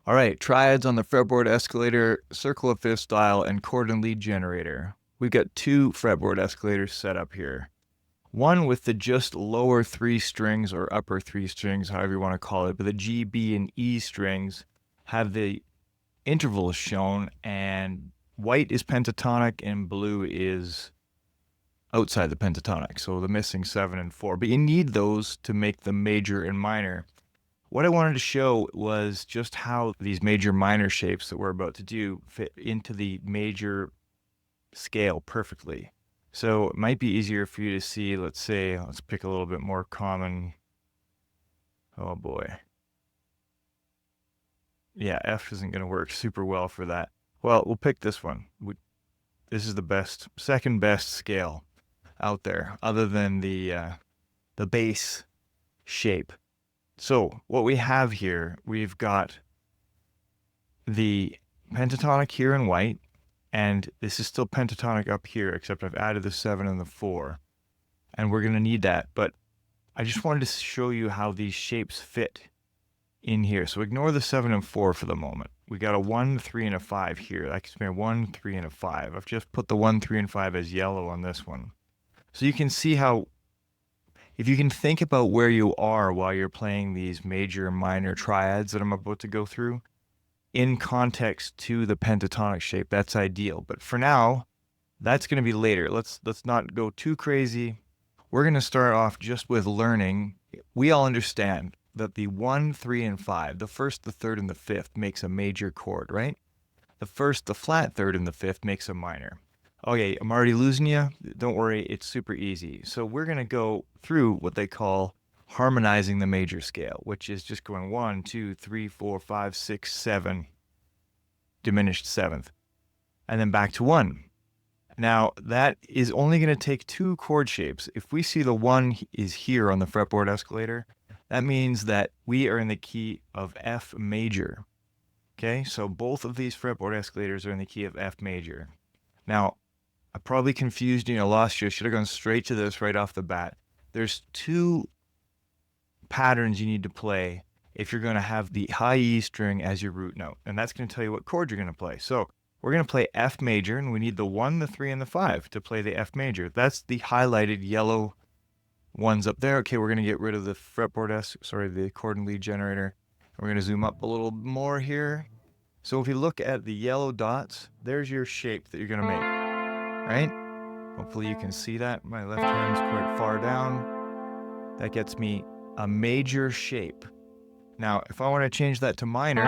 All right, triads on the fretboard escalator, circle of fifth style, and chord and lead generator. We've got two fretboard escalators set up here. One with the just lower three strings or upper three strings, however you want to call it, but the G, B, and E strings have the intervals shown, and white is pentatonic and blue is outside the pentatonic, so the missing 7 and 4. But you need those to make the major and minor. What I wanted to show was just how these major minor shapes that we're about to do fit into the major scale perfectly. So it might be easier for you to see, let's pick a little bit more common. Oh boy. Yeah, F isn't going to work super well for that. Well, we'll pick this one. This is the second best scale out there, other than the bass shape. So what we have here, we've got the pentatonic here in white, and this is still pentatonic up here, except I've added the 7 and the 4, and we're going to need that. But I just wanted to show you how these shapes fit in here. So ignore the 7 and 4 for the moment. We got a 1, 3, and a 5 here. That gives me a 1, 3, and a 5. I've just put the 1, 3, and 5 as yellow on this one. So you can see how, if you can think about where you are while you're playing these major and minor triads that I'm about to go through, in context to the pentatonic shape, that's ideal. But for now, that's going to be later. Let's not go too crazy. We're going to start off just with learning. We all understand that the 1, 3, and 5, the first, the third, and the fifth makes a major chord, right? The first, the flat third, and the fifth makes a minor. Okay, I'm already losing you. Don't worry, it's super easy. So we're going to go through what they call harmonizing the major scale, which is just going 1, 2, 3, 4, 5, 6, 7, diminished seventh, and then back to 1. Now, that is only going to take two chord shapes. If we see the 1 is here on the fretboard escalator, that means that we are in the key of F major. Okay, so both of these fretboard escalators are in the key of F major. Now, I probably confused you and lost you. I should have gone straight to this right off the bat. There's two patterns you need to play if you're going to have the high E string as your root note, and that's going to tell you what chord you're going to play. So we're going to play F major, and we need the 1, the 3, and the 5 to play the F major. That's the highlighted yellow ones up there. Okay, we're going to get rid of the the chord and lead generator. We're going to zoom up a little more here. So if you look at the yellow dots, there's your shape that you're going to make, right? Hopefully you can see that. My left hand's quite far down. That gets me a major shape. Now, if I want to change that to minor,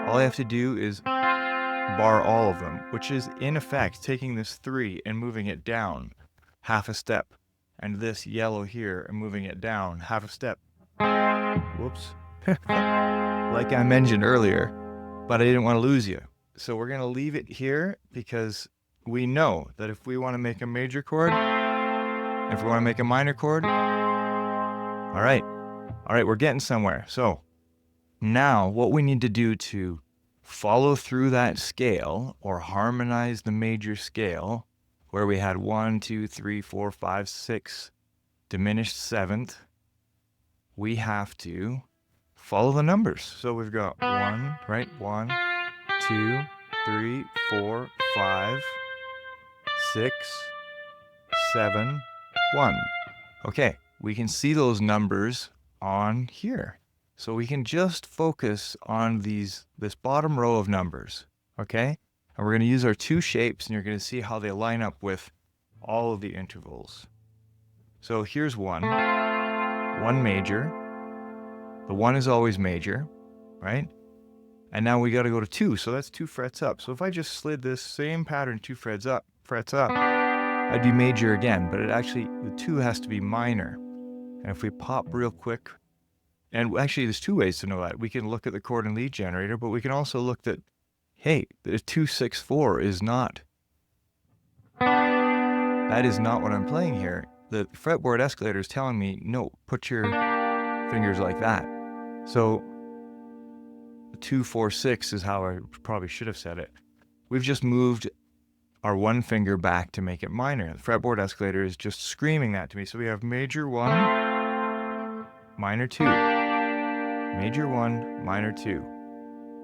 all I have to do is bar all of them, which is in effect taking this 3 and moving it down half a step, and this yellow here and moving it down half a step. Whoops. Like I mentioned earlier, but I didn't want to lose you. So we're going to leave it here because we know that if we want to make a major chord, if we want to make a minor chord, all right, we're getting somewhere. So now what we need to do to follow through that scale or harmonize the major scale where we had 1, 2, 3, 4, 5, 6, diminished seventh, we have to follow the numbers. So we've got 1, right? 1, 2, 3, 4, 5, 6, 7, 1. Okay, we can see those numbers on here. So we can just focus on this bottom row of numbers, okay? And we're going to use our two shapes, and you're going to see how they line up with all of the intervals. So here's 1 major. The 1 is always major, right? And now we got to go to 2, so that's 2 frets up. So if I just slid this same pattern 2 frets up, I'd be major again, but the 2 has to be minor. And if we pop real quick, and actually there's 2 ways to know that. We can look at the chord and lead generator, but we can also look at, hey, the 2, 6, 4 is not. That is not what I'm playing here. The fretboard escalator is telling me, no, put your fingers like that. So 2, 4, 6 is how I probably should have said it. We've just moved our 1 finger back to make it minor. The fretboard escalator is just screaming that to me. So we have major 1, minor 2, major 1, minor 2.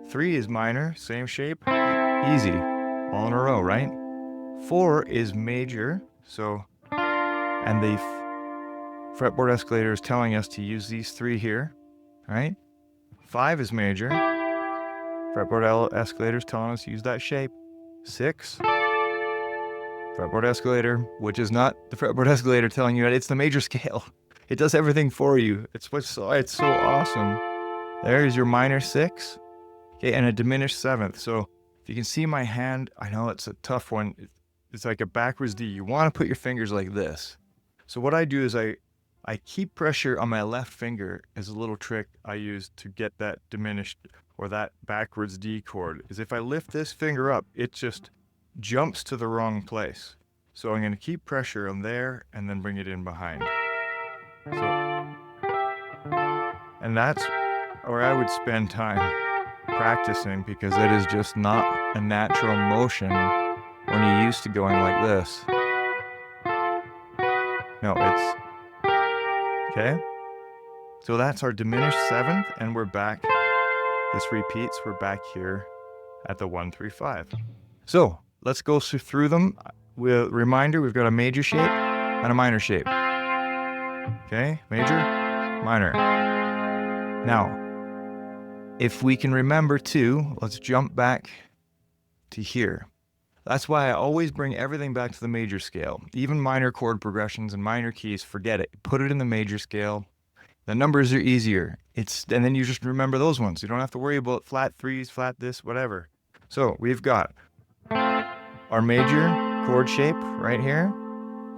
3 is minor, same shape, easy, all in a row, right? 4 is major, so, and the fretboard escalator is telling us to use these 3 here, right? 5 is major, fretboard escalator is telling us to use that shape. 6, fretboard escalator, which is not the fretboard escalator telling you that it's the major scale. It does everything for you. It's so awesome. There's your minor 6, okay, and a diminished 7th. So if you can see my hand, I know it's a tough one. It's like a backwards D. You want to put your fingers like this. So what I do is I keep pressure on my left finger as a little trick I use to get that diminished or that backwards D chord. Is if I lift this finger up, it just jumps to the wrong place. So I'm going to keep pressure on there and then bring it in behind. So, and that's where I would spend time practicing, because that is just not a natural motion when you're used to going like this. No, it's, okay? So that's our diminished 7th, and we're back. This repeats, we're back here at the 1, 3, 5. So let's go through them. Reminder, we've got a major shape and a minor shape. Okay, major, minor. Now, if we can remember too, let's jump back to here. That's why I always bring everything back to the major scale. Even minor chord progressions and minor keys, forget it. Put it in the major scale. The numbers are easier. And then you just remember those ones. You don't have to worry about flat 3s, flat this, whatever. So we've got our major chord shape right here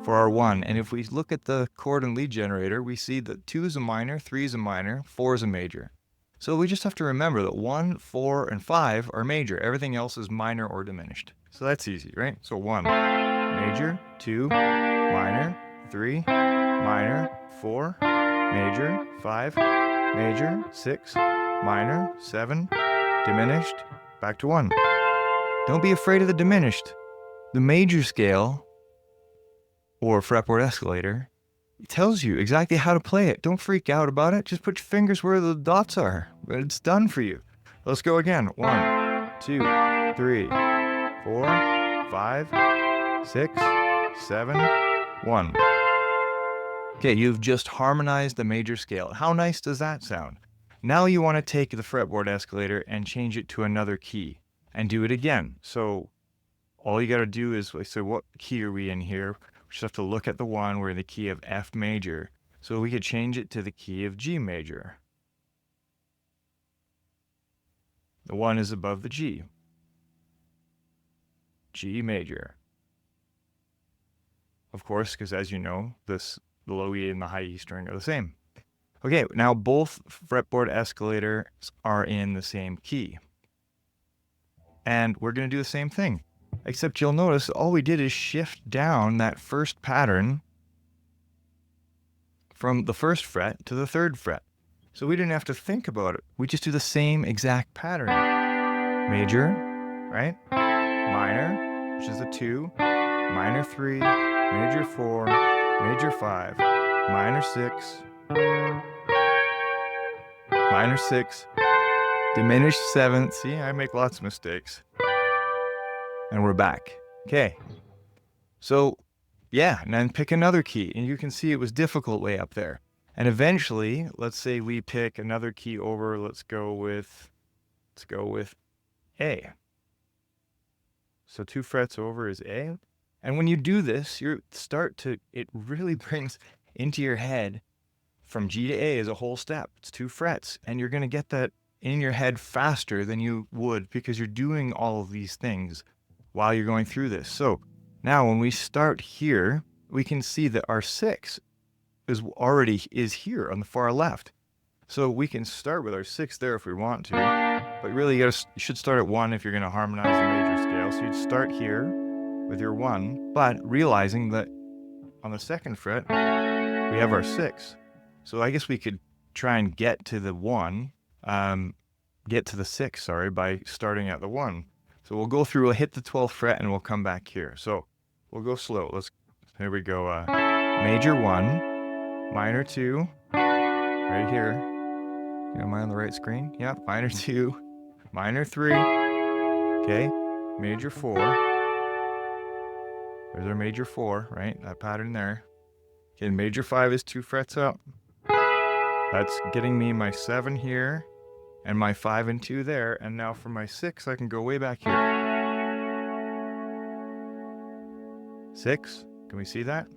for our 1. And if we look at the chord and lead generator, we see that 2 is a minor, 3 is a minor, 4 is a major. So we just have to remember that 1, 4, and 5 are major. Everything else is minor or diminished. So that's easy, right? So 1, major, 2, minor, 3, minor, 4, major, 5, major, 6, minor, 7, diminished, back to 1. Don't be afraid of the diminished. The major scale, or fretboard escalator, it tells you exactly how to play it. Don't freak out about it. Just put your fingers where the dots are. It's done for you. Let's go again. 1, 2, 3, 4, 5, 6, 7, 1. Okay, you've just harmonized the major scale. How nice does that sound? Now you want to take the fretboard escalator and change it to another key and do it again. So all you got to do is, so what key are we in here? We just have to look at the 1. We're in the key of F major. So we could change it to the key of G major. The 1 is above the G. G major. Of course, because as you know, the low E and the high E string are the same. Okay, now both fretboard escalators are in the same key. And we're going to do the same thing. Except you'll notice all we did is shift down that first pattern from the 1st fret to the 3rd fret. So we didn't have to think about it. We just do the same exact pattern. Major, right? Minor, which is a 2, minor 3, major 4, major 5, minor 6, minor 6, diminished 7th. See, I make lots of mistakes. And we're back. Okay. So, yeah, and then pick another key. And you can see it was difficult way up there. And eventually, let's say we pick another key over. Let's go with A. So 2 frets over is A. And when you do this, it really brings into your head from G to A is a whole step. It's 2 frets. And you're going to get that in your head faster than you would because you're doing all of these things while you're going through this. So now when we start here, we can see that our 6 is here on the far left. So we can start with our 6 there if we want to, but really you should start at 1 if you're going to harmonize the major scale. So you'd start here with your 1, but realizing that on the 2nd fret, we have our 6. So I guess we could try and get to the 6, by starting at the 1. So we'll go through, we'll hit the 12th fret and we'll come back here. So we'll go slow. Here we go. Major 1, minor 2, right here. Am I on the right screen? Yep, minor 2, minor 3, okay, major 4. There's our major 4, right? That pattern there. Okay, major 5 is 2 frets up. That's getting me my 7 here and my 5 and 2 there. And now for my 6, I can go way back here. 6, can we see that?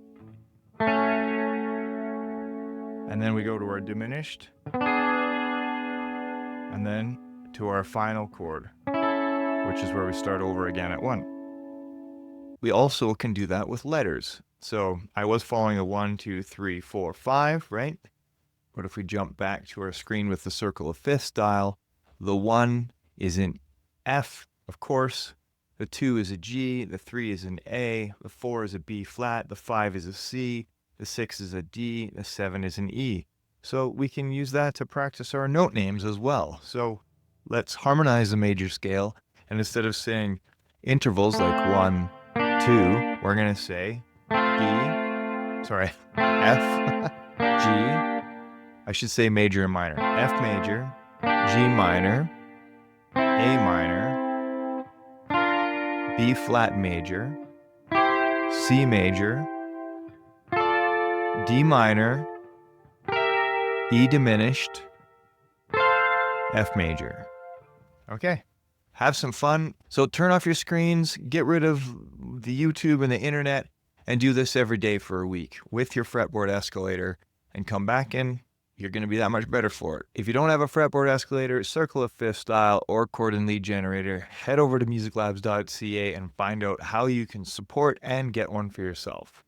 And then we go to our diminished. And then to our final chord, which is where we start over again at 1. We also can do that with letters. So I was following a 1, 2, 3, 4, 5, right? But if we jump back to our screen with the circle of fifth style, the 1 is in F, of course. The 2 is a G, the 3 is an A, the 4 is a B flat, the 5 is a C, the 6 is a D, the 7 is an E. So we can use that to practice our note names as well. So let's harmonize the major scale, and instead of saying intervals like 1, 2, we're going to say F, G, I should say major and minor. F major, G minor, A minor, B flat major, C major, D minor, E diminished, F major. Okay, have some fun. So turn off your screens, get rid of the YouTube and the internet, and do this every day for a week with your fretboard escalator, and come back in. You're going to be that much better for it. If you don't have a fretboard escalator, circle of fifth style, or chord and lead generator, head over to musiclabs.ca and find out how you can support and get one for yourself.